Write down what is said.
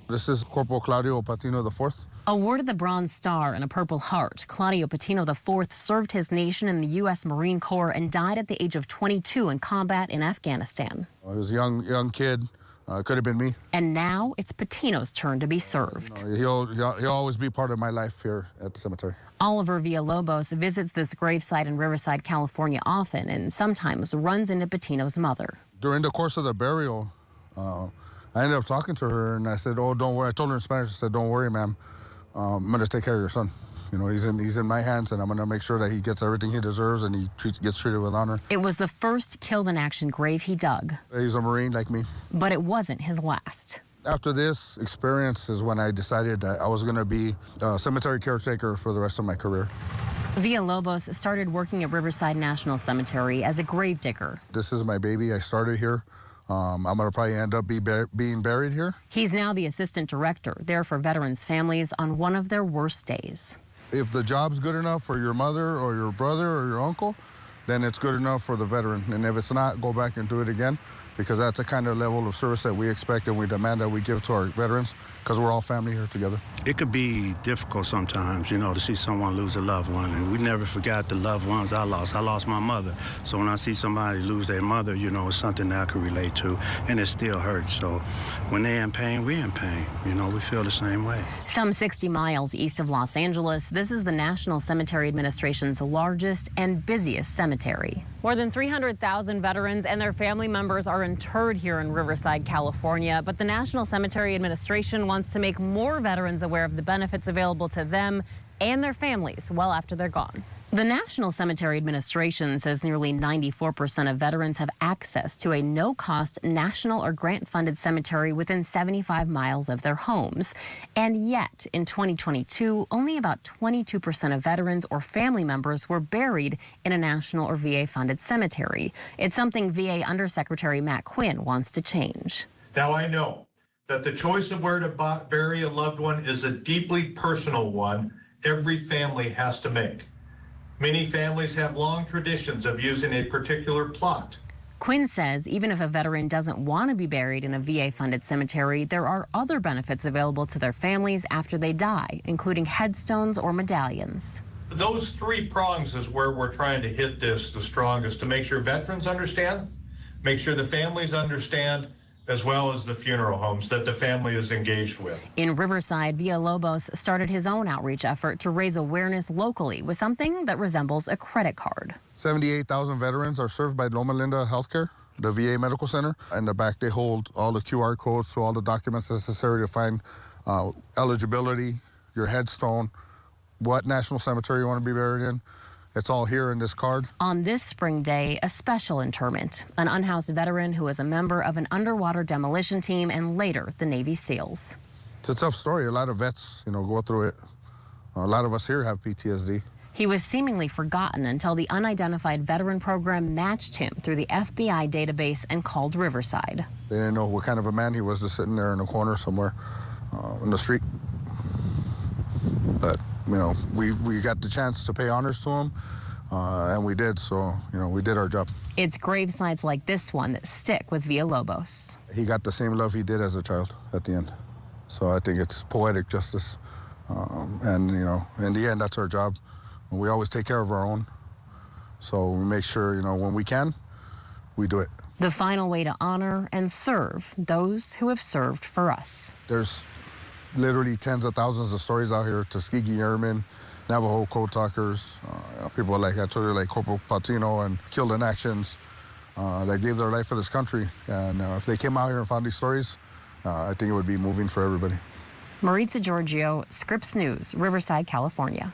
This is Corporal Claudio Patino IV. Awarded the Bronze Star and a Purple Heart, Claudio Patino IV served his nation in the U.S. Marine Corps and died at the age of 22 in combat in Afghanistan. I was a young kid. Could have been me. And now it's Patino's turn to be served. He'll always be part of my life here at the cemetery. Oliver Villalobos visits this gravesite in Riverside, California often and sometimes runs into Patino's mother. During the course of the burial, I ended up talking to her and I said, "Oh, don't worry." I told her in Spanish, I said, "Don't worry, ma'am. I'm going to take care of your son. You know, he's in my hands, and I'm going to make sure that he gets everything he deserves and he gets treated with honor." It was the first killed-in-action grave he dug. He's a Marine like me. But it wasn't his last. After this experience is when I decided that I was going to be a cemetery caretaker for the rest of my career. Villalobos started working at Riverside National Cemetery as a grave digger. This is my baby. I started here. I'm going to probably end up being buried here. He's now the assistant director, there for veterans' families on one of their worst days. If the job's good enough for your mother or your brother or your uncle, then it's good enough for the veteran. And if it's not, go back and do it again, because that's the kind of level of service that we expect and we demand that we give to our veterans, because we're all family here together. It could be difficult sometimes, you know, to see someone lose a loved one. And we never forgot the loved ones I lost. I lost my mother. So when I see somebody lose their mother, you know, it's something that I can relate to, and it still hurts. So when they're in pain, we're in pain. You know, we feel the same way. Some 60 miles east of Los Angeles, this is the National Cemetery Administration's largest and busiest cemetery. More than 300,000 veterans and their family members are interred here in Riverside, California, but the National Cemetery Administration wants to make more veterans aware of the benefits available to them and their families well after they're gone. The National Cemetery Administration says nearly 94% of veterans have access to a no-cost national or grant-funded cemetery within 75 miles of their homes. And yet, in 2022, only about 22% of veterans or family members were buried in a national or VA-funded cemetery. It's something VA Undersecretary Matt Quinn wants to change. Now, I know that the choice of where to bury a loved one is a deeply personal one every family has to make. Many families have long traditions of using a particular plot. Quinn says even if a veteran doesn't want to be buried in a VA-funded cemetery, there are other benefits available to their families after they die, including headstones or medallions. Those three prongs is where we're trying to hit this the strongest, to make sure veterans understand, make sure the families understand, as well as the funeral homes that the family is engaged with. In Riverside, Villalobos started his own outreach effort to raise awareness locally with something that resembles a credit card. 78,000 veterans are served by Loma Linda Healthcare, the VA Medical Center. In the back, they hold all the QR codes, so all the documents necessary to find eligibility, your headstone, what national cemetery you want to be buried in. It's all here in this card. On this spring day, a special interment. An unhoused veteran who was a member of an underwater demolition team and later the Navy SEALs. It's a tough story. A lot of vets, you know, go through it. A lot of us here have PTSD. He was seemingly forgotten until the unidentified veteran program matched him through the FBI database and called Riverside. They didn't know what kind of a man he was, just sitting there in a corner somewhere in the street. But you know, we got the chance to pay honors to him, and we did, so, you know, we did our job. It's gravesites like this one that stick with Villalobos. He got the same love he did as a child at the end. So I think it's poetic justice. And, you know, in the end, that's our job. We always take care of our own. So we make sure, you know, when we can, we do it. The final way to honor and serve those who have served for us. There's literally tens of thousands of stories out here. Tuskegee Airmen, Navajo Code Talkers, people like I told you, like Corporal Patino and killed in actions that gave their life for this country. And if they came out here and found these stories, I think it would be moving for everybody. Maritza Giorgio, Scripps News, Riverside, California.